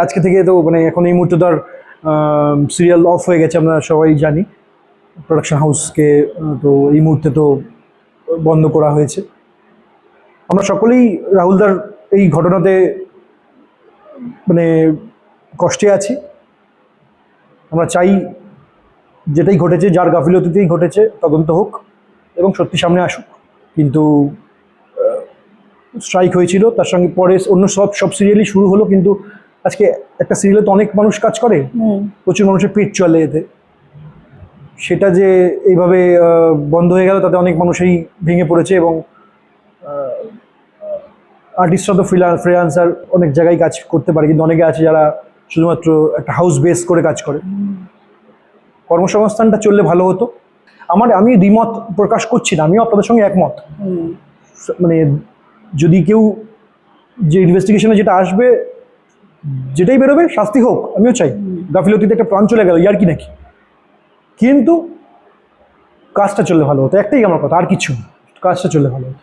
আজকে থেকে তো মানে এখন এই মুহূর্তে তো আর সিরিয়াল অফ হয়ে গেছে, আমরা সবাই জানি। প্রোডাকশন হাউসকে তো এই মুহূর্তে তো বন্ধ করা হয়েছে। আমরা সকলেই রাহুলদার এই ঘটনাতে মানে কষ্টে আছি। আমরা চাই যেটাই ঘটেছে, যার গাফিলতিতেই ঘটেছে, তদন্ত হোক এবং সত্যি সামনে আসুক। কিন্তু স্ট্রাইক হয়েছিল, তার সঙ্গে পরে অন্য সব সিরিয়ালই শুরু হলো, কিন্তু আজকে একটা সিরিয়ালে তো অনেক মানুষ কাজ করে, প্রচুর মানুষের পেট চলে এতে। সেটা যে এইভাবে বন্ধ হয়ে গেল, তাতে অনেক মানুষই ভেঙে পড়েছে এবং আর্টিস্টরা তো ফ্রিল্যান্সার অনেক জায়গায় কাজ করতে পারে, কিন্তু অনেকে আছে যারা শুধুমাত্র একটা হাউস বেস করে কাজ করে। কর্মসংস্থানটা চললে ভালো হতো। আমি দ্বিমত প্রকাশ করছি না, আমিও আপনাদের সঙ্গে একমত। মানে যদি কেউ যে ইনভেস্টিগেশনে যেটা আসবে, যেটাই বেরোবে শাস্তি হোক, আমিও চাই। গাফিলতিতে একটা প্রাণ চলে গেল, ইয়ার কি নাকি, কিন্তু কাজটা চললে ভালো হতো। একটাই আমার কথা, আর কিছু, কাজটা চললে ভালো হতো।